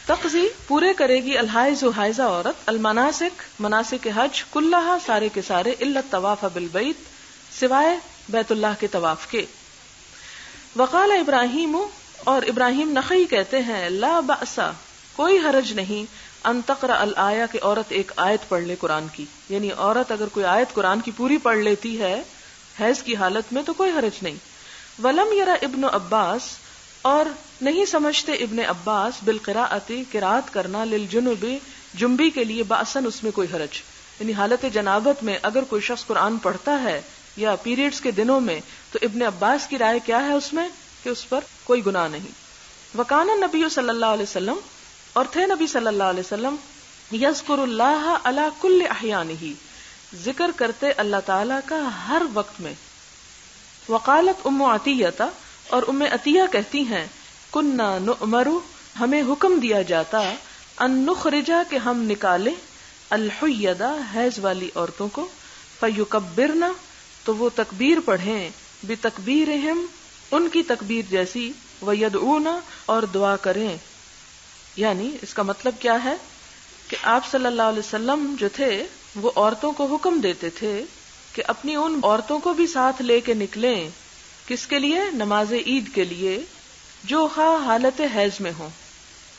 تقضی پورے کرے گی الحائض و حائضہ عورت المناسک مناسک حج کلہا سارے کے سارے الا الطواف بالبیت سوائے بیت اللہ کے طواف کے. وقال ابراہیم اور ابراہیم نخعی کہتے ہیں لا بأس کوئی حرج نہیں ان تقرأ الآیہ کہ عورت ایک آیت پڑھ لے قرآن کی، یعنی عورت اگر کوئی آیت قرآن کی پوری پڑھ لیتی ہے حیض کی حالت میں تو کوئی حرج نہیں. ولم یرا ابن عباس اور نہیں سمجھتے ابن عباس بالقراءۃ قراءت کرنا للجنب جنبی کے لیے بأسن اس میں کوئی حرج، یعنی حالت جنابت میں اگر کوئی شخص قرآن پڑھتا ہے یا پیریڈز کے دنوں میں تو ابن عباس کی رائے کیا ہے اس میں کہ اس پر کوئی گناہ نہیں. وکان النبی صلی اللہ علیہ وسلم اور تھے نبی صلی اللہ علیہ وسلم یذکر اللہ علی کل احیانہ ذکر کرتے اللہ تعالی کا ہر وقت میں. وقالت ام عطیہ اور ام عطیہ کہتی ہیں کننا نؤمر ہمیں حکم دیا جاتا ان نخرجا کہ ہم نکالیں الحیض حیض والی عورتوں کو فیکبرنا تو وہ تکبیر پڑھیں بتکبیرہم ان کی تکبیر جیسی ویدعونا اور دعا کریں. یعنی اس کا مطلب کیا ہے کہ آپ صلی اللہ علیہ وسلم جو تھے وہ عورتوں کو حکم دیتے تھے کہ اپنی ان عورتوں کو بھی ساتھ لے کے نکلیں. کس کے لیے؟ نماز عید کے لیے، جو خواہ حالت حیض میں ہوں.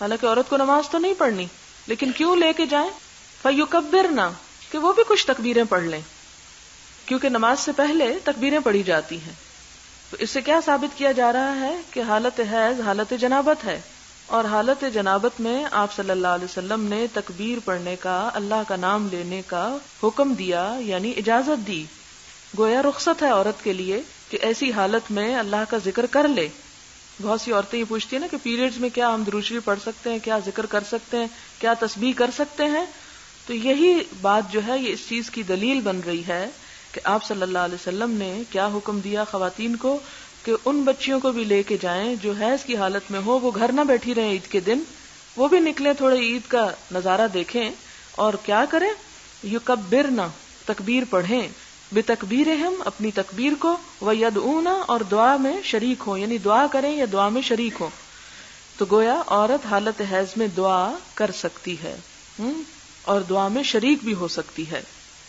حالانکہ عورت کو نماز تو نہیں پڑھنی لیکن کیوں لے کے جائیں؟ فیکبرنا کہ وہ بھی کچھ تکبیریں پڑھ لیں، کیونکہ نماز سے پہلے تکبیریں پڑھی جاتی ہیں. تو اس سے کیا ثابت کیا جا رہا ہے کہ حالت حیض حالت جنابت ہے، اور حالت جنابت میں آپ صلی اللہ علیہ وسلم نے تکبیر پڑھنے کا، اللہ کا نام لینے کا حکم دیا، یعنی اجازت دی. گویا رخصت ہے عورت کے لیے کہ ایسی حالت میں اللہ کا ذکر کر لے. بہت سی عورتیں یہ پوچھتی ہیں نا کہ پیریڈز میں کیا ہم درود شریف پڑھ سکتے ہیں، کیا ذکر کر سکتے ہیں، کیا تسبیح کر سکتے ہیں. تو یہی بات جو ہے یہ اس چیز کی دلیل بن رہی ہے کہ آپ صلی اللہ علیہ وسلم نے کیا حکم دیا خواتین کو کہ ان بچیوں کو بھی لے کے جائیں جو حیض کی حالت میں ہو، وہ گھر نہ بیٹھی رہیں عید کے دن، وہ بھی نکلیں تھوڑے عید کا نظارہ دیکھیں اور کیا کریں یکبرنا تکبیر پڑھیں بتکبیرہم اپنی تکبیر کو ویدعونا اور دعا میں شریک ہوں، یعنی دعا کریں یا دعا میں شریک ہوں. تو گویا عورت حالت حیض میں دعا کر سکتی ہے اور دعا میں شریک بھی ہو سکتی ہے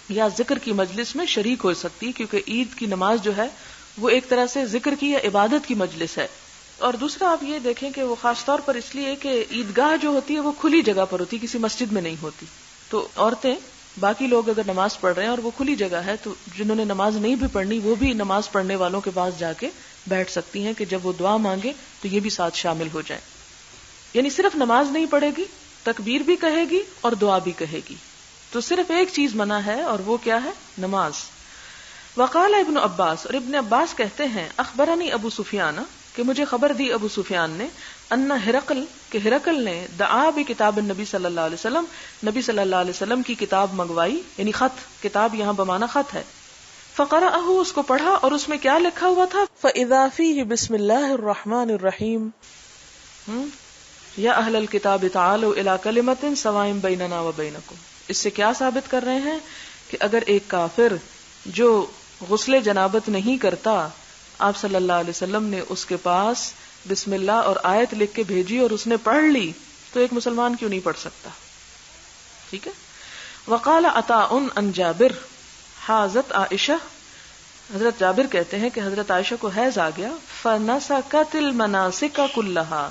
یا ذکر کی مجلس میں شریک ہو سکتی، کیونکہ عید کی نماز جو ہے وہ ایک طرح سے ذکر کی یا عبادت کی مجلس ہے. اور دوسرا آپ یہ دیکھیں کہ وہ خاص طور پر اس لیے کہ عیدگاہ جو ہوتی ہے وہ کھلی جگہ پر ہوتی ہے، کسی مسجد میں نہیں ہوتی. تو عورتیں باقی لوگ اگر نماز پڑھ رہے ہیں اور وہ کھلی جگہ ہے تو جنہوں نے نماز نہیں بھی پڑھنی وہ بھی نماز پڑھنے والوں کے پاس جا کے بیٹھ سکتی ہیں کہ جب وہ دعا مانگے تو یہ بھی ساتھ شامل ہو جائیں. یعنی صرف نماز نہیں پڑھے گی، تکبیر بھی کہے گی اور دعا بھی کہے گی. تو صرف ایک چیز منع ہے اور وہ کیا ہے؟ نماز. وقال ابن عباس اور ابن عباس کہتے ہیں اخبرنی ابو سفیان کہ مجھے خبر دی ابو سفیان نے ان ہرقل کہ ہرقل نے دعا بکتاب النبی صلی اللہ علیہ وسلم نبی صلی اللہ علیہ وسلم کی کتاب منگوائی، یعنی خط، کتاب یہاں بمعنی خط ہے. فقرأہ اس کو پڑھا اور اس میں کیا لکھا ہوا تھا؟ فإذا فیہ بسم اللہ الرحمن الرحیم یا اہل الکتاب تعالوا الی کلمۃ سواء بیننا وبینکم. اس سے کیا ثابت کر رہے ہیں کہ اگر ایک کافر جو غسل جنابت نہیں کرتا، آپ صلی اللہ علیہ وسلم نے اس کے پاس بسم اللہ اور آیت لکھ کے بھیجی اور اس نے پڑھ لی تو ایک مسلمان کیوں نہیں پڑھ سکتا؟ ٹھیک ہے. وقال عطاء عن جابر حاضت عائشہ، حضرت جابر کہتے ہیں کہ حضرت عائشہ کو حیض آ گیا. فنسکت المناسک کلہا،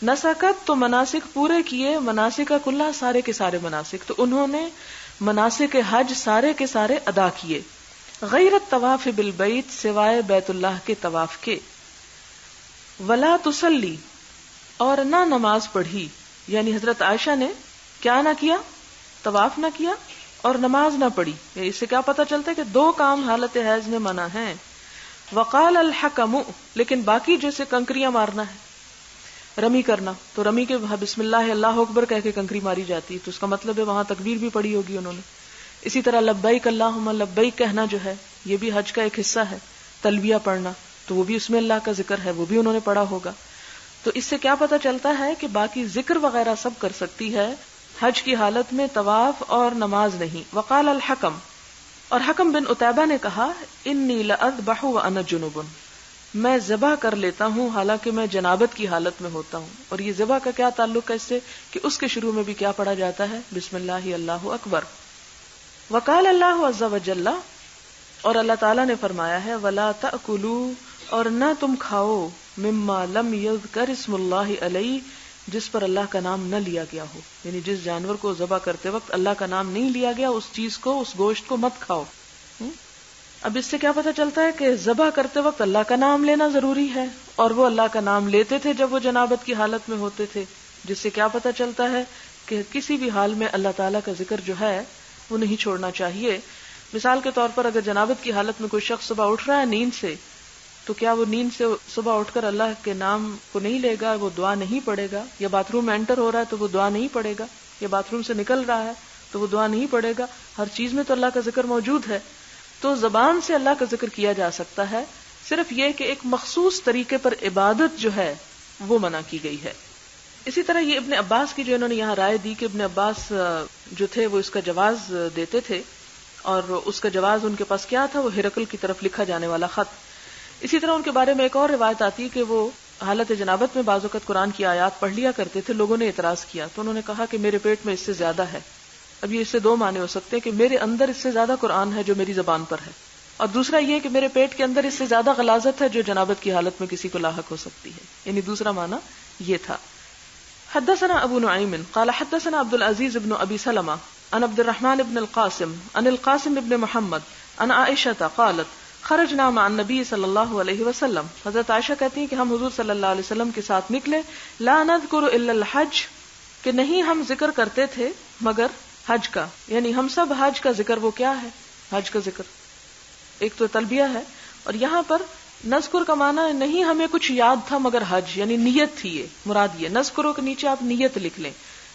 نسکت تو مناسک پورے کیے، مناسک کلہا سارے کے سارے مناسک، تو انہوں نے مناسک حج سارے کے سارے ادا کیے. غیر الطواف بالبیت سوائے بیت اللہ کے طواف کے. ولا تصلی اور نہ نماز پڑھی، یعنی حضرت عائشہ نے کیا نہ کیا؟ طواف نہ کیا اور نماز نہ پڑھی. اس سے کیا پتہ چلتا ہے کہ دو کام حالت حیض میں منع ہیں. وقال الحکم لیکن باقی جیسے کنکریاں مارنا ہے، رمی کرنا، تو رمی کے بسم اللہ اللہ اکبر کہہ کے کنکری ماری جاتی ہے، تو اس کا مطلب ہے وہاں تکبیر بھی پڑھی ہوگی انہوں نے. اسی طرح لبیک اللہم لبیک کہنا جو ہے یہ بھی حج کا ایک حصہ ہے، تلبیہ پڑھنا، تو وہ بھی اس میں اللہ کا ذکر ہے، وہ بھی انہوں نے پڑھا ہوگا. تو اس سے کیا پتہ چلتا ہے کہ باقی ذکر وغیرہ سب کر سکتی ہے حج کی حالت میں، طواف اور نماز نہیں. وقال الحکم اور حکم بن عتیبہ نے کہا انی لأذبح وانا جنب میں ذبح کر لیتا ہوں حالانکہ میں جنابت کی حالت میں ہوتا ہوں. اور یہ ذبح کا کیا تعلق ہے اس سے کہ اس کے شروع میں بھی کیا پڑھا جاتا ہے؟ بسم اللہ اللہ اکبر. وقال اللہ عز وجل، اور اللہ تعالیٰ نے فرمایا ہے، ولا تأکلوا، اور نہ تم کھاؤ، مما لم یذکر اسم اللہ علیہ، جس پر اللہ کا نام نہ لیا گیا ہو. یعنی جس جانور کو ذبح کرتے وقت اللہ کا نام نہیں لیا گیا، اس چیز کو، اس گوشت کو مت کھاؤ. اب اس سے کیا پتہ چلتا ہے کہ ذبح کرتے وقت اللہ کا نام لینا ضروری ہے، اور وہ اللہ کا نام لیتے تھے جب وہ جنابت کی حالت میں ہوتے تھے، جس سے کیا پتہ چلتا ہے کہ کسی بھی حال میں اللہ تعالیٰ کا ذکر جو ہے وہ نہیں چھوڑنا چاہیے. مثال کے طور پر اگر جنابت کی حالت میں کوئی شخص صبح اٹھ رہا ہے نیند سے، تو کیا وہ نیند سے صبح اٹھ کر اللہ کے نام کو نہیں لے گا، وہ دعا نہیں پڑھے گا؟ یا باتھ روم میں انٹر ہو رہا ہے تو وہ دعا نہیں پڑھے گا؟ یا باتھ روم سے نکل رہا ہے تو وہ دعا نہیں پڑھے گا؟ ہر چیز میں تو اللہ کا ذکر موجود ہے. تو زبان سے اللہ کا ذکر کیا جا سکتا ہے، صرف یہ کہ ایک مخصوص طریقے پر عبادت جو ہے وہ منع کی گئی ہے. اسی طرح یہ ابن عباس کی جو انہوں نے یہاں رائے دی کہ ابن عباس جو تھے وہ اس کا جواز دیتے تھے، اور اس کا جواز ان کے پاس کیا تھا؟ وہ ہرقل کی طرف لکھا جانے والا خط. اسی طرح ان کے بارے میں ایک اور روایت آتی ہے کہ وہ حالت جنابت میں بعض اوقات قرآن کی آیات پڑھ لیا کرتے تھے. لوگوں نے اعتراض کیا تو انہوں نے کہا کہ میرے پیٹ میں اس سے زیادہ ہے. اب یہ اس سے دو معنی ہو سکتے ہیں کہ میرے اندر اس سے زیادہ قرآن ہے جو میری زبان پر ہے، اور دوسرا یہ کہ میرے پیٹ کے اندر اس سے زیادہ غلاظت ہے جو جنابت کی حالت میں کسی کو لاحق ہو سکتی ہے. یعنی دوسرا معنی یہ تھا. حدثنا ابو نعیم قال حدثنا عبد العزیز بن ابی سلمہ عن عبد الرحمن بن القاسم عن القاسم بن محمد عن عائشہ قالت خرجنا مع النبی صلی اللہ علیہ وسلم. حضرت عائشہ کہتی ہیں کہ ہم حضور صلی اللہ علیہ وسلم کے ساتھ نکلے. لا نذکر الا الحج، کہ نہیں ہم ذکر کرتے تھے مگر حج کا. یعنی ہم سب حج کا ذکر، وہ کیا ہے؟ حج کا ذکر. ایک تو تلبیہ ہے، اور یہاں پر نذکر کا معنی نہیں ہمیں کچھ یاد تھا مگر حج، یعنی نیت تھی. یہ مراد، یہ نذکروں کے نیچے آپ نیت لکھ لیں.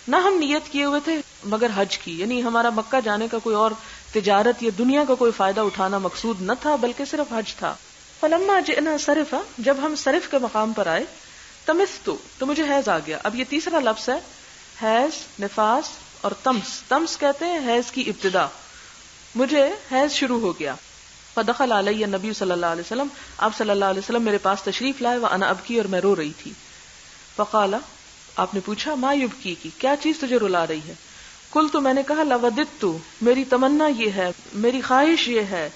نہ ہم نیت کیے ہوئے تھے مگر حج کی، یعنی ہمارا مکہ جانے کا کوئی اور تجارت یا دنیا کا کوئی فائدہ اٹھانا مقصود نہ تھا بلکہ صرف حج تھا. فلما جئنا صرفا، جب ہم صرف کے مقام پر آئے، تمستو، تو مجھے حیض آ گیا. اب یہ تیسرا لفظ ہے، حیض، نفاس اور تمس. تمس کہتے ہیں حیض کی ابتدا. مجھے حیض شروع ہو گیا. فدخل علی النبی صلی اللہ علیہ وسلم، آپ صلی اللہ علیہ وسلم میرے پاس تشریف لائے. وانا ابکی، اور میں رو رہی تھی. فقال، آپ نے پوچھا، ما یبکی کی، کیا چیز تجھے رلا رہی ہے؟ قلت، میں نے کہا، لوددت، میری تمنا یہ ہے، میری خواہش یہ ہے،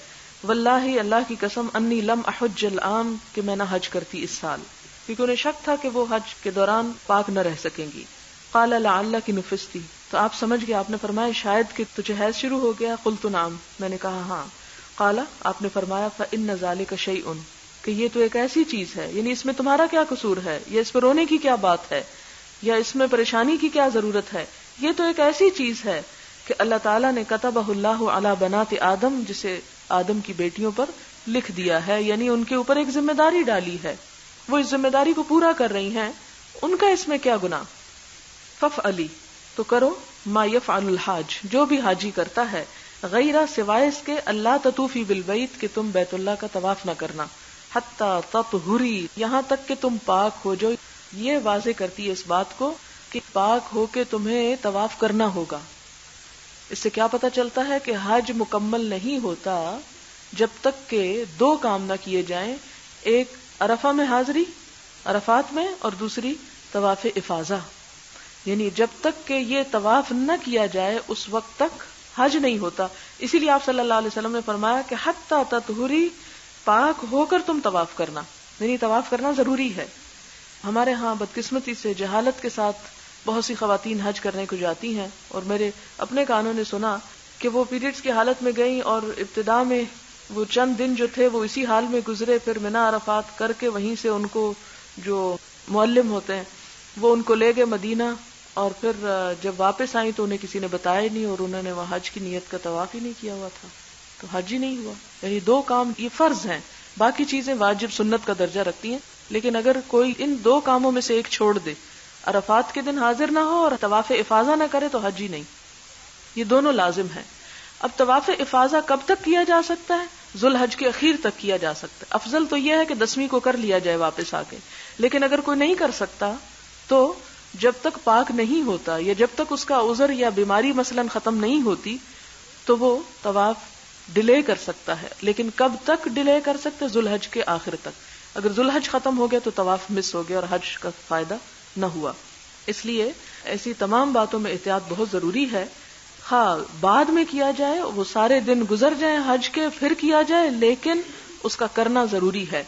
واللہ، اللہ کی قسم، انی لم احج العام، کہ میں نہ حج کرتی اس سال، کیونکہ انہیں شک تھا کہ وہ حج کے دوران پاک نہ رہ سکیں گی. قال لعلک نفستی، تو آپ سمجھ گئے، آپ نے فرمایا شاید کہ تجھے حیض شروع ہو گیا. قلت نعم، میں نے کہا ہاں. قال، آپ نے فرمایا، فإن ذلک شیء، کہ یہ تو ایک ایسی چیز ہے، یعنی اس میں تمہارا کیا قصور ہے، یا اس پر رونے کی کیا بات ہے، یا اس میں پریشانی کی کیا ضرورت ہے. یہ تو ایک ایسی چیز ہے کہ اللہ تعالیٰ نے کتبہ اللہ علی بنات آدم، جسے آدم کی بیٹیوں پر لکھ دیا ہے، یعنی ان کے اوپر ایک ذمہ داری ڈالی ہے، وہ اس ذمہ داری کو پورا کر رہی ہیں، ان کا اس میں کیا گناہ. فافعلی، تو کرو، ما یفعل الحاج، جو بھی حاجی کرتا ہے، غیر، سوائے اس کے، اللہ تطوفی بالبیت، کہ تم بیت اللہ کا طواف نہ کرنا، حتی تطہری، یہاں تک کہ تم پاک ہو جو. یہ واضح کرتی ہے اس بات کو کہ پاک ہو کے تمہیں طواف کرنا ہوگا. اس سے کیا پتہ چلتا ہے کہ حج مکمل نہیں ہوتا جب تک کہ دو کام نہ کیے جائیں، ایک عرفہ میں حاضری، عرفات میں، اور دوسری طواف افاضہ. یعنی جب تک کہ یہ طواف نہ کیا جائے اس وقت تک حج نہیں ہوتا. اسی لیے آپ صلی اللہ علیہ وسلم نے فرمایا کہ حتی تطہری، پاک ہو کر تم طواف کرنا، یعنی طواف کرنا ضروری ہے. ہمارے ہاں بدقسمتی سے جہالت کے ساتھ بہت سی خواتین حج کرنے کو جاتی ہیں، اور میرے اپنے کانوں نے سنا کہ وہ پیریڈز کی حالت میں گئیں، اور ابتدا میں وہ چند دن جو تھے وہ اسی حال میں گزرے، پھر منا عرفات کر کے وہیں سے ان کو جو معلم ہوتے ہیں وہ ان کو لے گئے مدینہ، اور پھر جب واپس آئیں تو انہیں کسی نے بتایا نہیں، اور انہوں نے وہاں حج کی نیت کا طواف ہی نہیں کیا ہوا تھا، تو حج ہی نہیں ہوا. یعنی دو کام یہ فرض ہیں، باقی چیزیں واجب سنت کا درجہ رکھتی ہیں، لیکن اگر کوئی ان دو کاموں میں سے ایک چھوڑ دے، عرفات کے دن حاضر نہ ہو اور طواف افاضہ نہ کرے، تو حج ہی نہیں. یہ دونوں لازم ہیں. اب طواف افاضہ کب تک کیا جا سکتا ہے؟ ذو الحج کے اخیر تک کیا جا سکتا ہے. افضل تو یہ ہے کہ 10ویں کو کر لیا جائے واپس آ کے، لیکن اگر کوئی نہیں کر سکتا تو جب تک پاک نہیں ہوتا، یا جب تک اس کا عذر یا بیماری مثلا ختم نہیں ہوتی، تو وہ طواف ڈیلے کر سکتا ہے. لیکن کب تک ڈیلے کر سکتے؟ ذو الحج کے آخر تک. اگر ذوالحج ختم ہو گیا تو طواف مس ہو گیا اور حج کا فائدہ نہ ہوا. اس لیے ایسی تمام باتوں میں احتیاط بہت ضروری ہے. ہاں بعد میں کیا جائے، وہ سارے دن گزر جائیں حج کے پھر کیا جائے، لیکن اس کا کرنا ضروری ہے.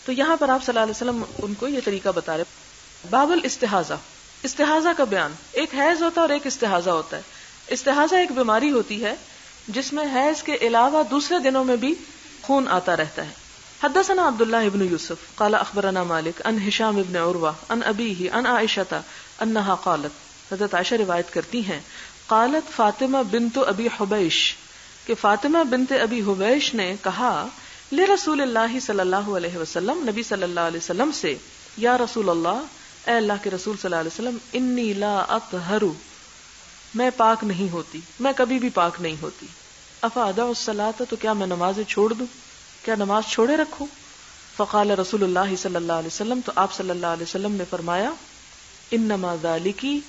تو یہاں پر آپ صلی اللہ علیہ وسلم ان کو یہ طریقہ بتا رہے. باب الاستحاضہ، استحاضہ کا بیان. ایک حیض ہوتا ہے اور ایک استحاضہ ہوتا ہے. استحاضہ ایک بیماری ہوتی ہے جس میں حیض کے علاوہ دوسرے دنوں میں بھی خون آتا رہتا ہے. حدثنا عبداللہ ابن یوسف قال اخبرنا مالک عن ہشام ابن عروہ عن ابیہ عن عائشہ انہا قالت، حضرت عائشہ روایت کرتی ہیں، قالت فاطمہ بنت ابی حبیش، کہ فاطمہ بنت ابی حبیش نے کہا لرسول اللہ صلی اللہ علیہ وسلم، نبی صلی اللہ علیہ وسلم سے، یا رسول اللہ، اے اللہ کے رسول صلی اللہ علیہ وسلم، انی لا اطہر، میں پاک نہیں ہوتی، میں کبھی بھی پاک نہیں ہوتی. افا ادع الصلاۃ، تو کیا میں نمازیں چھوڑ دوں، کیا نماز چھوڑے رکھوں؟ فقال رسول اللہ صلی اللہ علیہ وسلم، تو آپ صلی اللہ علیہ وسلم نے فرمایا، انما ذالکی،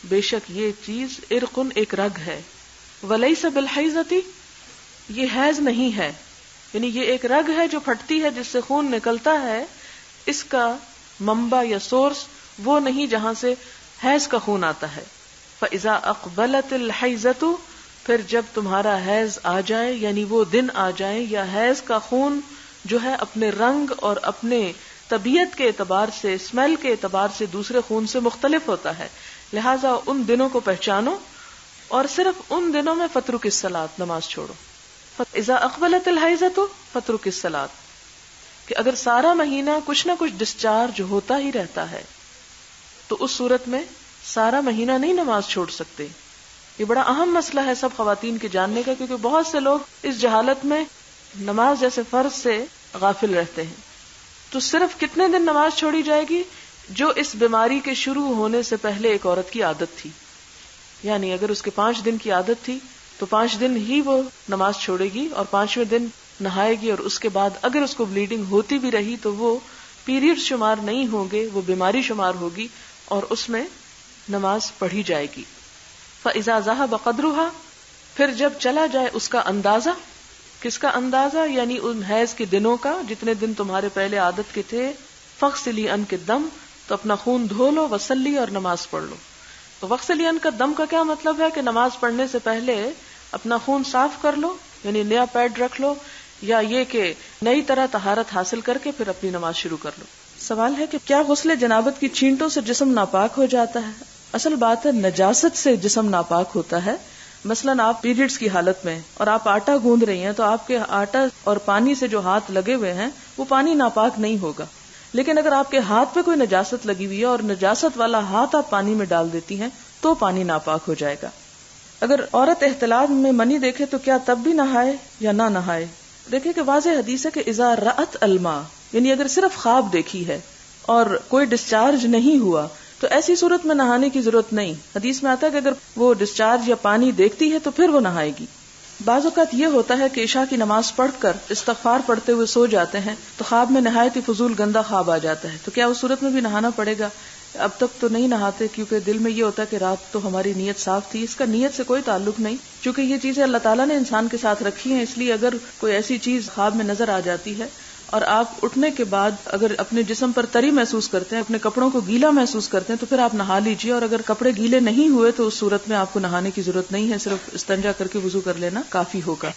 بے شک یہ چیز، ارقن، ایک رگ ہے، ولیس بالحیضۃ، یہ حیض نہیں ہے، یعنی یہ ایک رگ ہے جو پھٹتی ہے جس سے خون نکلتا ہے، اس کا منبع یا سورس وہ نہیں جہاں سے حیض کا خون آتا ہے. فاذا اقبلت الحیضۃ، پھر جب تمہارا حیض آ جائے، یعنی وہ دن آ جائے، یا حیض کا خون جو ہے اپنے رنگ اور اپنے طبیعت کے اعتبار سے، اسمیل کے اعتبار سے دوسرے خون سے مختلف ہوتا ہے، لہذا ان دنوں کو پہچانو اور صرف ان دنوں میں فترک الصلاۃ، نماز چھوڑو. اذا اقبلت الحیضۃ فترک الصلاۃ، کہ اگر سارا مہینہ کچھ نہ کچھ ڈسچارج ہوتا ہی رہتا ہے تو اس صورت میں سارا مہینہ نہیں نماز چھوڑ سکتے. یہ بڑا اہم مسئلہ ہے سب خواتین کے جاننے کا، کیونکہ بہت سے لوگ اس جہالت میں نماز جیسے فرض سے غافل رہتے ہیں. تو صرف کتنے دن نماز چھوڑی جائے گی؟ جو اس بیماری کے شروع ہونے سے پہلے ایک عورت کی عادت تھی، یعنی اگر اس کے 5 دن کی عادت تھی تو 5 دن ہی وہ نماز چھوڑے گی، اور 5ویں دن نہائے گی، اور اس کے بعد اگر اس کو بلیڈنگ ہوتی بھی رہی تو وہ پیریڈ شمار نہیں ہوں گے، وہ بیماری شمار ہوگی، اور اس میں نماز پڑھی جائے گی. فَإِذَا ذَهَبَ قَدْرُهَا، پھر جب چلا جائے اس کا اندازہ. کس کا اندازہ؟ یعنی ان حیض کے دنوں کا، جتنے دن تمہارے پہلے عادت کے تھے. فَغْسِلِي عَنْكِ الدَّمَ، تو اپنا خون دھو لو، وصلی، اور نماز پڑھ لو. تو وغسلی عن کا دم کا کیا مطلب ہے؟ کہ نماز پڑھنے سے پہلے اپنا خون صاف کر لو، یعنی نیا پیڈ رکھ لو، یا یہ کہ نئی طرح طہارت حاصل کر کے پھر اپنی نماز شروع کر لو. سوال ہے کہ کیا غسل جنابت کی چھینٹوں سے جسم ناپاک ہو جاتا ہے؟ اصل بات ہے نجاست سے جسم ناپاک ہوتا ہے. مثلاً آپ پیریڈز کی حالت میں اور آپ آٹا گوندھ رہی ہیں، تو آپ کے آٹا اور پانی سے جو ہاتھ لگے ہوئے ہیں وہ پانی ناپاک نہیں ہوگا. لیکن اگر آپ کے ہاتھ پہ کوئی نجاست لگی ہوئی ہے اور نجاست والا ہاتھ آپ پانی میں ڈال دیتی ہیں تو پانی ناپاک ہو جائے گا. اگر عورت احتلام میں منی دیکھے تو کیا تب بھی نہائے یا نہ نہائے؟ دیکھیں کہ واضح حدیث ہے کہ اذا رأت الماء، یعنی اگر صرف خواب دیکھی ہے اور کوئی ڈسچارج نہیں ہوا تو ایسی صورت میں نہانے کی ضرورت نہیں. حدیث میں آتا ہے کہ اگر وہ ڈسچارج یا پانی دیکھتی ہے تو پھر وہ نہائے گی. بعض اوقات یہ ہوتا ہے کہ عشاء کی نماز پڑھ کر استغفار پڑھتے ہوئے سو جاتے ہیں تو خواب میں نہایت ہی فضول گندا خواب آ جاتا ہے، تو کیا اس صورت میں بھی نہانا پڑے گا؟ اب تک تو نہیں نہاتے، کیونکہ دل میں یہ ہوتا ہے کہ رات تو ہماری نیت صاف تھی. اس کا نیت سے کوئی تعلق نہیں، چونکہ یہ چیزیں اللہ تعالیٰ نے انسان کے ساتھ رکھی ہیں. اس لیے اگر کوئی ایسی چیز خواب میں نظر آ جاتی ہے اور آپ اٹھنے کے بعد اگر اپنے جسم پر تری محسوس کرتے ہیں، اپنے کپڑوں کو گیلا محسوس کرتے ہیں، تو پھر آپ نہا لیجیے. اور اگر کپڑے گیلے نہیں ہوئے تو اس صورت میں آپ کو نہانے کی ضرورت نہیں ہے، صرف استنجا کر کے وضو کر لینا کافی ہوگا.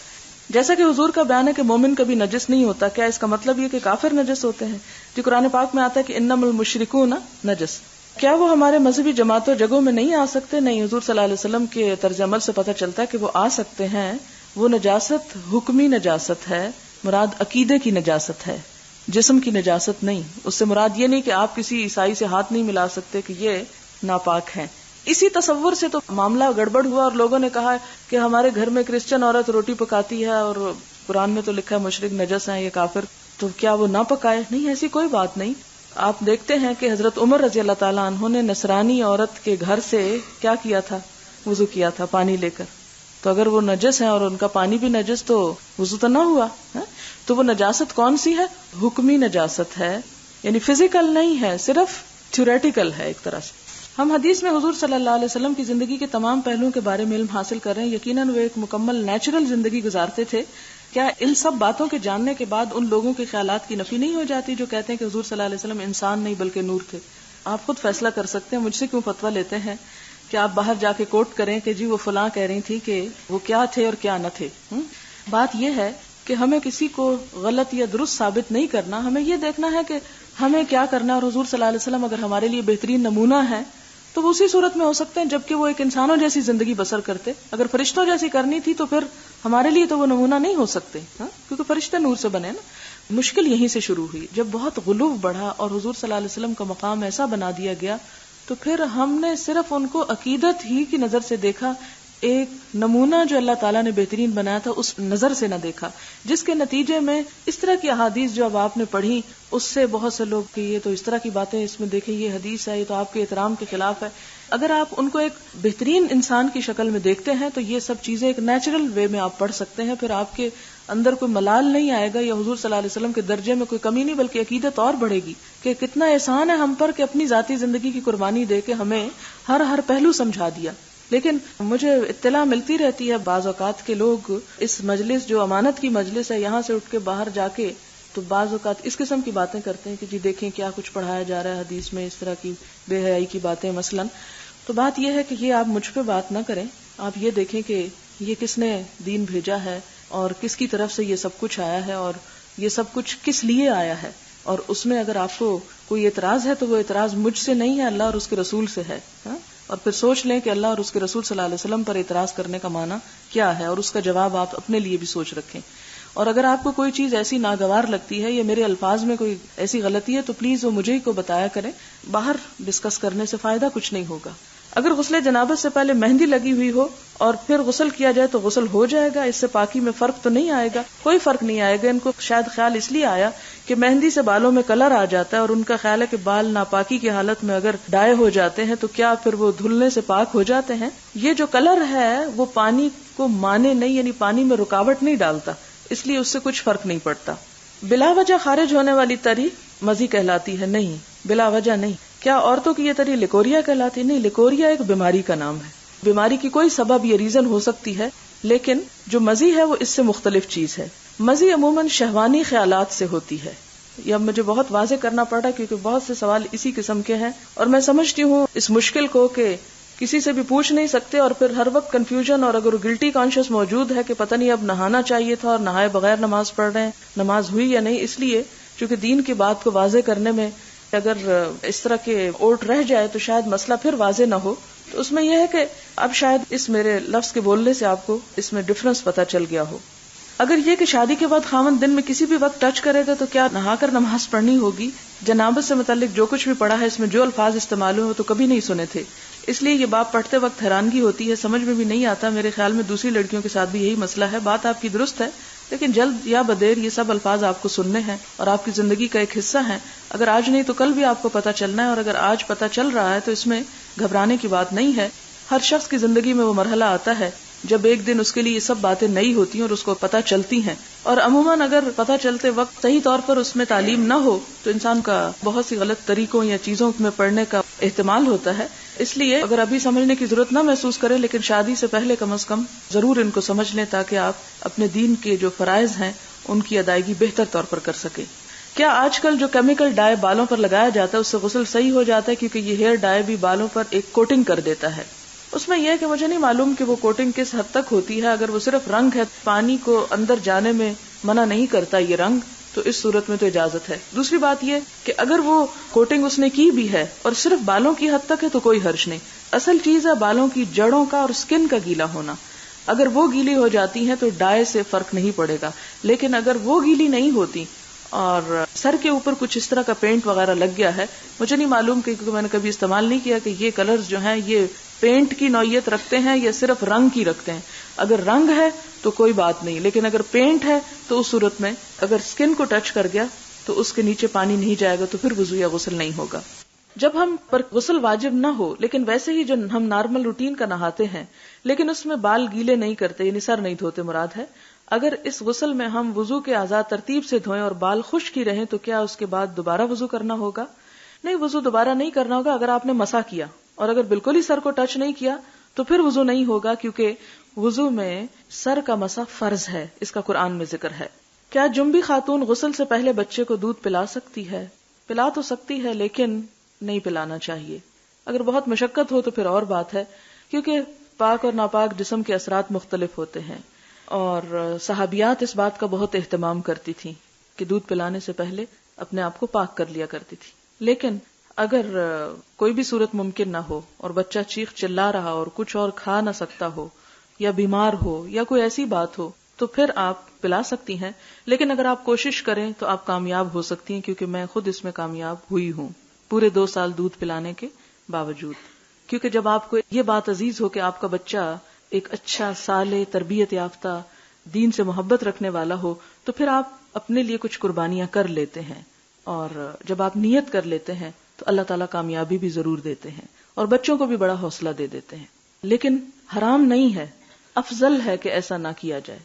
جیسا کہ حضور کا بیان ہے کہ مومن کبھی نجس نہیں ہوتا، کیا اس کا مطلب یہ کہ کافر نجس ہوتے ہیں؟ جو قرآن پاک میں آتا ہے کہ انما المشرکون نجس. کیا وہ ہمارے مذہبی جماعتوں جگہوں میں نہیں آ سکتے؟ نہیں، حضور صلی اللہ علیہ وسلم کے طرز عمل سے پتہ چلتا ہے کہ وہ آ سکتے ہیں. وہ نجاست حکمی نجاست ہے، مراد عقیدے کی نجاست ہے، جسم کی نجاست نہیں. اس سے مراد یہ نہیں کہ آپ کسی عیسائی سے ہاتھ نہیں ملا سکتے کہ یہ ناپاک ہیں. اسی تصور سے تو معاملہ گڑبڑ ہوا اور لوگوں نے کہا کہ ہمارے گھر میں کرسچن عورت روٹی پکاتی ہے اور قرآن میں تو لکھا ہے مشرک نجس ہیں، یہ کافر، تو کیا وہ نہ پکائے؟ نہیں، ایسی کوئی بات نہیں. آپ دیکھتے ہیں کہ حضرت عمر رضی اللہ تعالیٰ عنہ نے نصرانی عورت کے گھر سے کیا کیا تھا؟ وضو کیا تھا پانی لے کر. تو اگر وہ نجس ہیں اور ان کا پانی بھی نجس تو وضو تو نہ ہوا. تو وہ نجاست کون سی ہے؟ حکمی نجاست ہے، یعنی فزیکل نہیں ہے، صرف تھیوریٹیکل ہے ایک طرح سے. ہم حدیث میں حضور صلی اللہ علیہ وسلم کی زندگی کے تمام پہلوؤں کے بارے میں علم حاصل کر رہے ہیں. یقیناً وہ ایک مکمل نیچرل زندگی گزارتے تھے. کیا ان سب باتوں کے جاننے کے بعد ان لوگوں کے خیالات کی نفی نہیں ہو جاتی جو کہتے ہیں کہ حضور صلی اللہ علیہ وسلم انسان نہیں بلکہ نور تھے؟ آپ خود فیصلہ کر سکتے ہیں. مجھ سے کیوں فتویٰ لیتے ہیں کہ آپ باہر جا کے کوٹ کریں کہ جی وہ فلاں کہہ رہی تھی کہ وہ کیا تھے اور کیا نہ تھے. بات یہ ہے کہ ہمیں کسی کو غلط یا درست ثابت نہیں کرنا. ہمیں یہ دیکھنا ہے کہ ہمیں کیا کرنا ہے. اور حضور صلی اللہ علیہ وسلم اگر ہمارے لیے بہترین نمونہ ہے تو وہ اسی صورت میں ہو سکتے ہیں جبکہ وہ ایک انسانوں جیسی زندگی بسر کرتے. اگر فرشتوں جیسی کرنی تھی تو پھر ہمارے لیے تو وہ نمونہ نہیں ہو سکتے, کیونکہ فرشتے نور سے بنے نا. مشکل یہیں سے شروع ہوئی جب بہت غلو بڑھا اور حضور صلی اللہ علیہ وسلم کا مقام ایسا بنا دیا گیا تو پھر ہم نے صرف ان کو عقیدت ہی کی نظر سے دیکھا, ایک نمونہ جو اللہ تعالیٰ نے بہترین بنایا تھا اس نظر سے نہ دیکھا, جس کے نتیجے میں اس طرح کی احادیث جو اب آپ نے پڑھی اس سے بہت سے لوگ کہ یہ تو اس طرح کی باتیں اس میں دیکھیں, یہ حدیث ہے, یہ تو آپ کے احترام کے خلاف ہے. اگر آپ ان کو ایک بہترین انسان کی شکل میں دیکھتے ہیں تو یہ سب چیزیں ایک نیچرل وے میں آپ پڑھ سکتے ہیں. پھر آپ کے اندر کوئی ملال نہیں آئے گا یا حضور صلی اللہ علیہ وسلم کے درجے میں کوئی کمی نہیں, بلکہ عقیدت اور بڑھے گی کہ کتنا احسان ہے ہم پر کہ اپنی ذاتی زندگی کی قربانی دے کے ہمیں ہر پہلو سمجھا دیا. لیکن مجھے اطلاع ملتی رہتی ہے بعض اوقات کے لوگ اس مجلس جو امانت کی مجلس ہے یہاں سے اٹھ کے باہر جا کے تو بعض اوقات اس قسم کی باتیں کرتے ہیں کہ جی دیکھیں کیا کچھ پڑھایا جا رہا ہے حدیث میں, اس طرح کی بے حیائی کی باتیں مثلا. تو بات یہ ہے کہ یہ آپ مجھ پہ بات نہ کریں, آپ یہ دیکھیں کہ یہ کس نے دین بھیجا ہے اور کس کی طرف سے یہ سب کچھ آیا ہے اور یہ سب کچھ کس لیے آیا ہے. اور اس میں اگر آپ کو کوئی اعتراض ہے تو وہ اعتراض مجھ سے نہیں ہے, اللہ اور اس کے رسول سے ہے. اور پھر سوچ لیں کہ اللہ اور اس کے رسول صلی اللہ علیہ وسلم پر اعتراض کرنے کا معنی کیا ہے اور اس کا جواب آپ اپنے لیے بھی سوچ رکھیں. اور اگر آپ کو کوئی چیز ایسی ناگوار لگتی ہے یا میرے الفاظ میں کوئی ایسی غلطی ہے تو پلیز وہ مجھے ہی کو بتایا کریں, باہر ڈسکس کرنے سے فائدہ کچھ نہیں ہوگا. اگر غسل جنابت سے پہلے مہندی لگی ہوئی ہو اور پھر غسل کیا جائے تو غسل ہو جائے گا, اس سے پاکی میں فرق تو نہیں آئے گا؟ کوئی فرق نہیں آئے گا. ان کو شاید خیال اس لیے آیا کہ مہندی سے بالوں میں کلر آ جاتا ہے اور ان کا خیال ہے کہ بال ناپاکی کی حالت میں اگر ڈائے ہو جاتے ہیں تو کیا پھر وہ دھلنے سے پاک ہو جاتے ہیں. یہ جو کلر ہے وہ پانی کو مانے نہیں, یعنی پانی میں رکاوٹ نہیں ڈالتا, اس لیے اس سے کچھ فرق نہیں پڑتا. بلا وجہ خارج ہونے والی تری مزی کہلاتی ہے؟ نہیں, بلا وجہ نہیں. کیا عورتوں کی یہ تری لیکوریا کہلاتی ہے؟ نہیں, لیکوریا ایک بیماری کا نام ہے. بیماری کی کوئی سبب یا ریزن ہو سکتی ہے, لیکن جو مزی ہے وہ اس سے مختلف چیز ہے. مزی عموماً شہوانی خیالات سے ہوتی ہے. یہ اب مجھے بہت واضح کرنا پڑا کیونکہ بہت سے سوال اسی قسم کے ہیں اور میں سمجھتی ہوں اس مشکل کو کہ کسی سے بھی پوچھ نہیں سکتے اور پھر ہر وقت کنفیوژن, اور اگر گلٹی کانشیس موجود ہے کہ پتہ نہیں اب نہانا چاہیے تھا اور نہائے بغیر نماز پڑھ رہے ہیں, نماز ہوئی یا نہیں. اس لیے چونکہ دین کی بات کو واضح کرنے میں اگر اس طرح کے اوٹ رہ جائے تو شاید مسئلہ پھر واضح نہ ہو. تو اس میں یہ ہے کہ اب شاید اس میرے لفظ کے بولنے سے آپ کو اس میں ڈفرنس پتہ چل گیا ہو. اگر یہ کہ شادی کے بعد خاوند دن میں کسی بھی وقت ٹچ کرے گا تو کیا نہا کر نماز پڑھنی ہوگی؟ جنابت سے متعلق جو کچھ بھی پڑھا ہے اس میں جو الفاظ استعمال ہوئے تو کبھی نہیں سنے تھے, اس لیے یہ باب پڑھتے وقت حیرانگی ہوتی ہے, سمجھ میں بھی نہیں آتا. میرے خیال میں دوسری لڑکیوں کے ساتھ بھی یہی مسئلہ ہے. بات آپ کی درست ہے, لیکن جلد یا بدیر یہ سب الفاظ آپ کو سننے ہیں اور آپ کی زندگی کا ایک حصہ ہیں. اگر آج نہیں تو کل بھی آپ کو پتہ چلنا ہے, اور اگر آج پتہ چل رہا ہے تو اس میں گھبرانے کی بات نہیں ہے. ہر شخص کی زندگی میں وہ مرحلہ آتا ہے جب ایک دن اس کے لیے یہ سب باتیں نئی ہوتی ہیں اور اس کو پتہ چلتی ہیں, اور عموماً اگر پتہ چلتے وقت صحیح طور پر اس میں تعلیم نہ ہو تو انسان کا بہت سی غلط طریقوں یا چیزوں میں پڑنے کا احتمال ہوتا ہے. اس لیے اگر ابھی سمجھنے کی ضرورت نہ محسوس کریں, لیکن شادی سے پہلے کم از کم ضرور ان کو سمجھ لیں تاکہ آپ اپنے دین کے جو فرائض ہیں ان کی ادائیگی بہتر طور پر کر سکیں. کیا آج کل جو کیمیکل ڈائی بالوں پر لگایا جاتا ہے اس سے غسل صحیح ہو جاتا ہے؟ کیونکہ یہ ہیئر ڈائی بھی بالوں پر ایک کوٹنگ کر دیتا ہے. اس میں یہ ہے کہ مجھے نہیں معلوم کہ وہ کوٹنگ کس حد تک ہوتی ہے. اگر وہ صرف رنگ ہے, پانی کو اندر جانے میں منع نہیں کرتا یہ رنگ, تو اس صورت میں تو اجازت ہے. دوسری بات یہ کہ اگر وہ کوٹنگ اس نے کی بھی ہے اور صرف بالوں کی حد تک ہے تو کوئی حرج نہیں. اصل چیز ہے بالوں کی جڑوں کا اور سکن کا گیلا ہونا. اگر وہ گیلی ہو جاتی ہیں تو ڈائی سے فرق نہیں پڑے گا, لیکن اگر وہ گیلی نہیں ہوتی اور سر کے اوپر کچھ اس طرح کا پینٹ وغیرہ لگ گیا ہے, مجھے نہیں معلوم کیونکہ میں نے کبھی استعمال نہیں کیا کہ یہ کلرز جو ہیں یہ پینٹ کی نوعیت رکھتے ہیں یا صرف رنگ کی رکھتے ہیں. اگر رنگ ہے تو کوئی بات نہیں, لیکن اگر پینٹ ہے تو اس صورت میں اگر سکن کو ٹچ کر گیا تو اس کے نیچے پانی نہیں جائے گا تو پھر وضو یا غسل نہیں ہوگا. جب ہم پر غسل واجب نہ ہو لیکن ویسے ہی جو ہم نارمل روٹین کا نہاتے ہیں لیکن اس میں بال گیلے نہیں کرتے, یعنی سر نہیں دھوتے مراد ہے, اگر اس غسل میں ہم وضو کے اعضاء ترتیب سے دھوئیں اور بال خشک ہی رہیں تو کیا اس کے بعد دوبارہ وضو کرنا ہوگا؟ نہیں, وضو دوبارہ نہیں کرنا ہوگا. اگر آپ نے مسح کیا اور اگر بالکل ہی سر کو ٹچ نہیں کیا تو پھر وضو نہیں ہوگا، کیونکہ وضو میں سر کا مسح فرض ہے، اس کا قرآن میں ذکر ہے۔ کیا جنبی خاتون غسل سے پہلے بچے کو دودھ پلا سکتی ہے؟ پلا تو سکتی ہے، لیکن نہیں پلانا چاہیے۔ اگر بہت مشقت ہو تو پھر اور بات ہے، کیونکہ پاک اور ناپاک جسم کے اثرات مختلف ہوتے ہیں، اور صحابیات اس بات کا بہت اہتمام کرتی تھیں کہ دودھ پلانے سے پہلے اپنے آپ کو پاک کر لیا کرتی تھی۔ لیکن اگر کوئی بھی صورت ممکن نہ ہو اور بچہ چیخ چلا رہا اور کچھ اور کھا نہ سکتا ہو یا بیمار ہو یا کوئی ایسی بات ہو تو پھر آپ پلا سکتی ہیں، لیکن اگر آپ کوشش کریں تو آپ کامیاب ہو سکتی ہیں، کیونکہ میں خود اس میں کامیاب ہوئی ہوں پورے 2 سال دودھ پلانے کے باوجود۔ کیونکہ جب آپ کو یہ بات عزیز ہو کہ آپ کا بچہ ایک اچھا صالح تربیت یافتہ دین سے محبت رکھنے والا ہو تو پھر آپ اپنے لیے کچھ قربانیاں کر لیتے ہیں، اور جب آپ نیت کر لیتے ہیں تو اللہ تعالیٰ کامیابی بھی ضرور دیتے ہیں اور بچوں کو بھی بڑا حوصلہ دے دیتے ہیں۔ لیکن حرام نہیں ہے، افضل ہے کہ ایسا نہ کیا جائے۔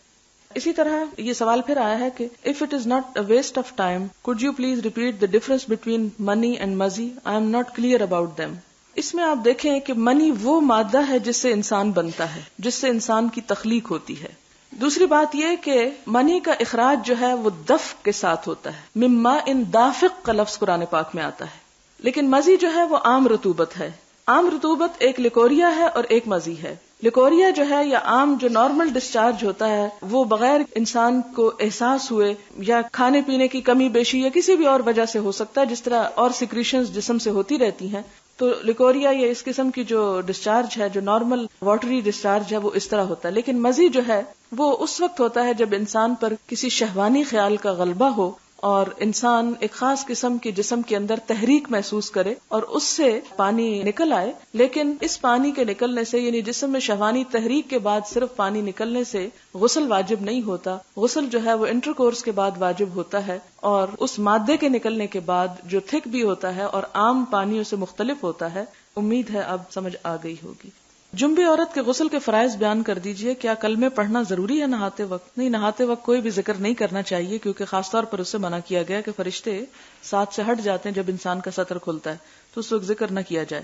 اسی طرح یہ سوال پھر آیا ہے کہ if it is not a waste of time, could you please repeat the difference between money and mazi? I am not clear about them. اس میں آپ دیکھیں کہ منی وہ مادہ ہے جس سے انسان بنتا ہے، جس سے انسان کی تخلیق ہوتی ہے۔ دوسری بات یہ کہ منی کا اخراج جو ہے وہ دفق کے ساتھ ہوتا ہے، مما ان دافق کا لفظ قرآن پاک میں آتا ہے، لیکن مزی جو ہے وہ عام رطوبت ہے۔ عام رطوبت ایک لیکوریا ہے اور ایک مزی ہے۔ لیکوریا جو ہے یا عام جو نارمل ڈسچارج ہوتا ہے وہ بغیر انسان کو احساس ہوئے یا کھانے پینے کی کمی بیشی یا کسی بھی اور وجہ سے ہو سکتا ہے، جس طرح اور سیکریشنز جسم سے ہوتی رہتی ہیں، تو لیکوریا یا اس قسم کی جو ڈسچارج ہے، جو نارمل واٹری ڈسچارج ہے، وہ اس طرح ہوتا ہے۔ لیکن مزی جو ہے وہ اس وقت ہوتا ہے جب انسان پر کسی شہوانی خیال کا غلبہ ہو اور انسان ایک خاص قسم کے جسم کے اندر تحریک محسوس کرے اور اس سے پانی نکل آئے۔ لیکن اس پانی کے نکلنے سے، یعنی جسم میں شہوانی تحریک کے بعد صرف پانی نکلنے سے غسل واجب نہیں ہوتا۔ غسل جو ہے وہ انٹر کورس کے بعد واجب ہوتا ہے، اور اس مادے کے نکلنے کے بعد جو تھک بھی ہوتا ہے اور عام پانیوں سے مختلف ہوتا ہے۔ امید ہے اب سمجھ آ گئی ہوگی۔ جنبی عورت کے غسل کے فرائض بیان کر دیجئے۔ کیا کلمے پڑھنا ضروری ہے نہاتے وقت؟ نہیں، نہاتے وقت کوئی بھی ذکر نہیں کرنا چاہیے، کیونکہ خاص طور پر اس سے منع کیا گیا کہ فرشتے ساتھ سے ہٹ جاتے ہیں جب انسان کا سطر کھلتا ہے، تو اس وقت ذکر نہ کیا جائے۔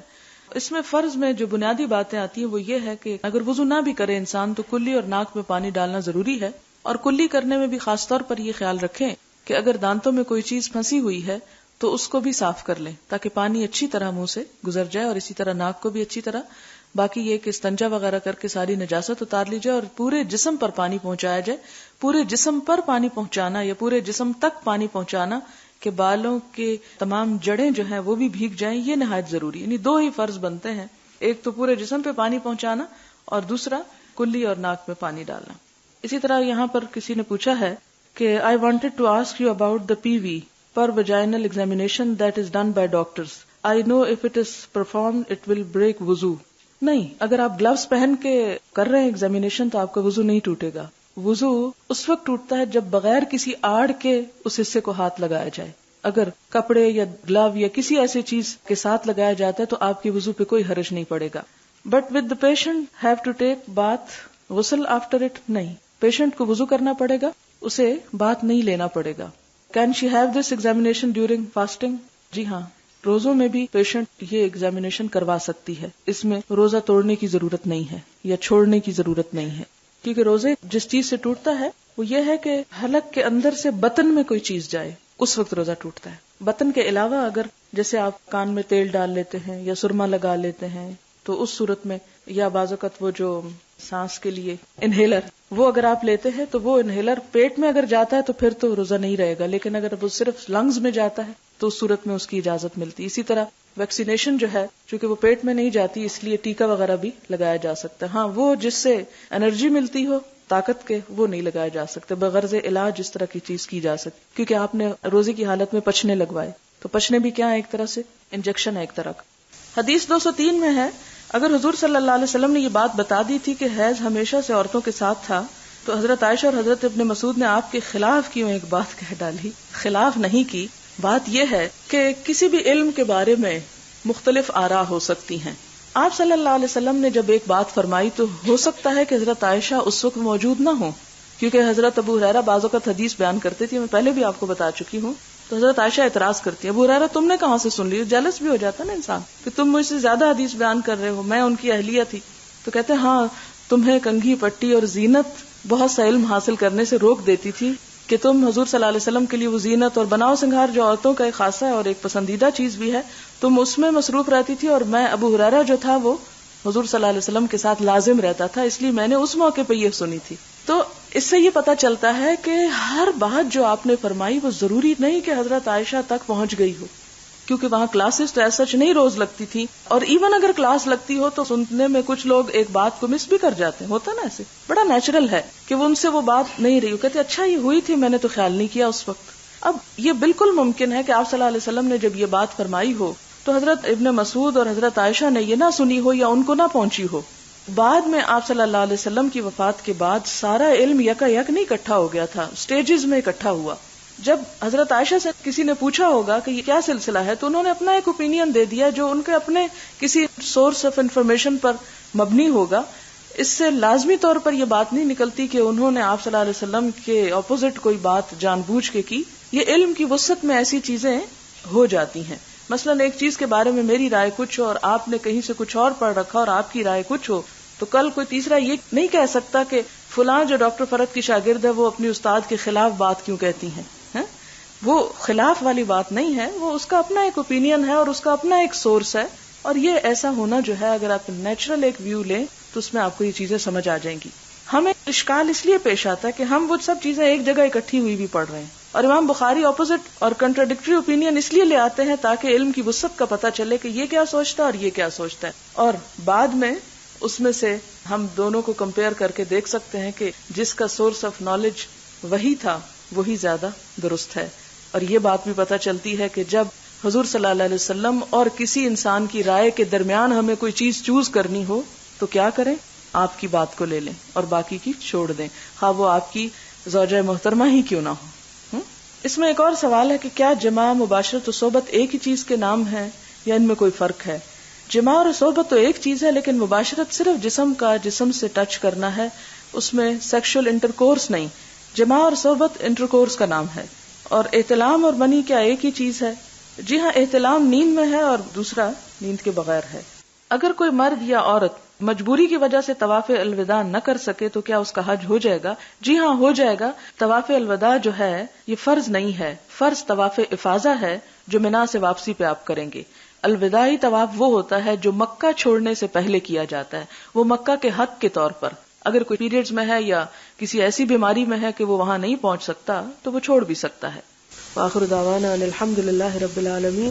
اس میں فرض میں جو بنیادی باتیں آتی ہیں وہ یہ ہے کہ اگر وضو نہ بھی کرے انسان تو کلی اور ناک میں پانی ڈالنا ضروری ہے، اور کلی کرنے میں بھی خاص طور پر یہ خیال رکھیں کہ اگر دانتوں میں کوئی چیز پھنسی ہوئی ہے تو اس کو بھی صاف کر لیں تاکہ پانی اچھی طرح منہ سے گزر جائے، اور اسی طرح ناک کو بھی اچھی طرح۔ باقی یہ کہ استنجا وغیرہ کر کے ساری نجاست اتار لی جائے اور پورے جسم پر پانی پہنچایا جائے۔ پورے جسم پر پانی پہنچانا یا پورے جسم تک پانی پہنچانا کہ بالوں کے تمام جڑیں جو ہیں وہ بھی بھیگ جائیں، یہ نہایت ضروری۔ یعنی 2 ہی فرض بنتے ہیں، ایک تو پورے جسم پہ پانی پہنچانا اور دوسرا کلی اور ناک میں پانی ڈالنا۔ اسی طرح یہاں پر کسی نے پوچھا ہے کہ I wanted to ask you about the PV per vaginal examination that is done by doctors. I know if it is performed it will break wuzu. نہیں، اگر آپ گلوز پہن کے کر رہے ہیں ایگزامینیشن تو آپ کا وضو نہیں ٹوٹے گا۔ وضو اس وقت ٹوٹتا ہے جب بغیر کسی آڑ کے اس حصے کو ہاتھ لگایا جائے۔ اگر کپڑے یا گلو یا کسی ایسی چیز کے ساتھ لگایا جاتا ہے تو آپ کی وضو پہ کوئی حرج نہیں پڑے گا۔ But with the patient have to take bath غسل آفٹر اٹ، نہیں، پیشنٹ کو وضو کرنا پڑے گا، اسے بات نہیں لینا پڑے گا۔ Can she have this examination during fasting? جی ہاں، روزوں میں بھی پیشنٹ یہ ایگزامینیشن کروا سکتی ہے۔ اس میں روزہ توڑنے کی ضرورت نہیں ہے یا چھوڑنے کی ضرورت نہیں ہے، کیونکہ روزے جس چیز سے ٹوٹتا ہے وہ یہ ہے کہ حلق کے اندر سے بطن میں کوئی چیز جائے، اس وقت روزہ ٹوٹتا ہے۔ بطن کے علاوہ اگر جیسے آپ کان میں تیل ڈال لیتے ہیں یا سرما لگا لیتے ہیں تو اس صورت میں، یا بعض اوقات وہ جو سانس کے لیے انہیلر وہ اگر آپ لیتے ہیں تو وہ انہیلر پیٹ میں اگر جاتا ہے تو پھر تو روزہ نہیں رہے گا، لیکن اگر وہ صرف لنگز میں جاتا ہے تو اس صورت میں اس کی اجازت ملتی۔ اسی طرح ویکسینیشن جو ہے، چونکہ وہ پیٹ میں نہیں جاتی اس لیے ٹیکا وغیرہ بھی لگایا جا سکتا ہے۔ ہاں، وہ جس سے انرجی ملتی ہو طاقت کے وہ نہیں لگایا جا سکتے، بغرض علاج اس طرح کی چیز کی جا سکتی، کیونکہ آپ نے روزے کی حالت میں پچنے لگوائے، تو پچنے بھی کیا ہے، ایک طرح سے انجیکشن ہے ایک طرح کا۔ حدیث 203 میں ہے، اگر حضور صلی اللہ علیہ وسلم نے یہ بات بتا دی تھی کہ حیض ہمیشہ سے عورتوں کے ساتھ تھا تو حضرت عائشہ اور حضرت ابن مسعود نے آپ کے خلاف کیوں ایک بات کہہ ڈالی؟ خلاف نہیں کی، بات یہ ہے کہ کسی بھی علم کے بارے میں مختلف آراء ہو سکتی ہیں۔ آپ صلی اللہ علیہ وسلم نے جب ایک بات فرمائی تو ہو سکتا ہے کہ حضرت عائشہ اس وقت موجود نہ ہوں، کیونکہ حضرت ابو ہریرہ بعض اوقات حدیث بیان کرتے تھے، میں پہلے بھی آپ کو بتا چکی ہوں تو حضرت عائشہ اعتراض کرتی ہے ابو ہریرہ تم نے کہاں سے سن لی؟ جیلس بھی ہو جاتا نا انسان کہ تم مجھ سے زیادہ حدیث بیان کر رہے ہو, میں ان کی اہلیہ تھی. تو کہتے ہیں ہاں تمہیں کنگھی پٹی اور زینت بہت سا علم حاصل کرنے سے روک دیتی تھی کہ تم حضور صلی اللہ علیہ وسلم کے لیے وہ زینت اور بناؤ سنگھار جو عورتوں کا ایک خاصہ ہے اور ایک پسندیدہ چیز بھی ہے, تم اس میں مصروف رہتی تھی, اور میں ابو ہریرہ جو تھا وہ حضور صلی اللہ علیہ وسلم کے ساتھ لازم رہتا تھا, اس لیے میں نے اس موقع پہ یہ سنی تھی. تو اس سے یہ پتا چلتا ہے کہ ہر بات جو آپ نے فرمائی وہ ضروری نہیں کہ حضرت عائشہ تک پہنچ گئی ہو, کیونکہ وہاں کلاسز تو ایسا نہیں روز لگتی تھی, اور ایون اگر کلاس لگتی ہو تو سننے میں کچھ لوگ ایک بات کو مس بھی کر جاتے ہیں, ہوتا نا ایسے, بڑا نیچرل ہے کہ وہ ان سے وہ بات نہیں رہی, کہتے اچھا یہ ہوئی تھی میں نے تو خیال نہیں کیا اس وقت. اب یہ بالکل ممکن ہے کہ آپ صلی اللہ علیہ وسلم نے جب یہ بات فرمائی ہو تو حضرت ابن مسعود اور حضرت عائشہ نے یہ نہ سنی ہو یا ان کو نہ پہنچی ہو. بعد میں آپ صلی اللہ علیہ وسلم کی وفات کے بعد سارا علم یکا یک نہیں اکٹھا ہو گیا تھا, سٹیجز میں اکٹھا ہوا. جب حضرت عائشہ سے کسی نے پوچھا ہوگا کہ یہ کیا سلسلہ ہے تو انہوں نے اپنا ایک اوپینین دے دیا جو ان کے اپنے کسی سورس آف انفارمیشن پر مبنی ہوگا. اس سے لازمی طور پر یہ بات نہیں نکلتی کہ انہوں نے آپ صلی اللہ علیہ وسلم کے اپوزٹ کوئی بات جان بوجھ کے کی. یہ علم کی وسعت میں ایسی چیزیں ہو جاتی ہیں. مثلا ایک چیز کے بارے میں میری رائے کچھ ہو اور آپ نے کہیں سے کچھ اور پڑھ رکھا اور آپ کی رائے کچھ ہو, تو کل کوئی تیسرا یہ نہیں کہہ سکتا کہ فلاں جو ڈاکٹر فرد کی شاگرد ہے وہ اپنی استاد کے خلاف بات کیوں کہتی ہیں. وہ خلاف والی بات نہیں ہے, وہ اس کا اپنا ایک اوپینین ہے اور اس کا اپنا ایک سورس ہے. اور یہ ایسا ہونا جو ہے اگر آپ نیچرل ایک ویو لیں تو اس میں آپ کو یہ چیزیں سمجھ آ جائیں گی. ہمیں اشکال اس لیے پیش آتا ہے کہ ہم وہ سب چیزیں ایک جگہ اکٹھی ہوئی بھی پڑھ رہے ہیں, اور امام بخاری اپوزٹ اور کنٹراڈکٹری اوپینین اس لیے لے آتے ہیں تاکہ علم کی وسعت کا پتہ چلے کہ یہ کیا سوچتا ہے اور یہ کیا سوچتا ہے, اور بعد میں اس میں سے ہم دونوں کو کمپیئر کر کے دیکھ سکتے ہیں کہ جس کا سورس آف نالج وہی تھا وہی زیادہ درست ہے. اور یہ بات بھی پتہ چلتی ہے کہ جب حضور صلی اللہ علیہ وسلم اور کسی انسان کی رائے کے درمیان ہمیں کوئی چیز چوز کرنی ہو تو کیا کریں, آپ کی بات کو لے لیں اور باقی کی چھوڑ دیں, خواہ وہ آپ کی زوجہ محترمہ ہی کیوں نہ ہو. اس میں ایک اور سوال ہے کہ کیا جماع, مباشرت و صحبت ایک ہی چیز کے نام ہے یا ان میں کوئی فرق ہے؟ جماع اور صحبت تو ایک چیز ہے, لیکن مباشرت صرف جسم سے ٹچ کرنا ہے, اس میں سیکشل انٹرکورس نہیں. جماع اور صحبت انٹرکورس کا نام ہے. اور احتلام اور منی کیا ایک ہی چیز ہے؟ جی ہاں, احتلام نیند میں ہے اور دوسرا نیند کے بغیر ہے. اگر کوئی مرد یا عورت مجبوری کی وجہ سے طواف الوداع نہ کر سکے تو کیا اس کا حج ہو جائے گا؟ جی ہاں ہو جائے گا. طواف الوداع جو ہے یہ فرض نہیں ہے, فرض طواف افاضہ ہے جو منا سے واپسی پہ آپ کریں گے. الوداعی طواف وہ ہوتا ہے جو مکہ چھوڑنے سے پہلے کیا جاتا ہے, وہ مکہ کے حق کے طور پر. اگر کوئی پیریڈز میں ہے یا کسی ایسی بیماری میں ہے کہ وہ وہاں نہیں پہنچ سکتا تو وہ چھوڑ بھی سکتا ہے. وآخر دعوانا ان الحمد للہ رب العالمین.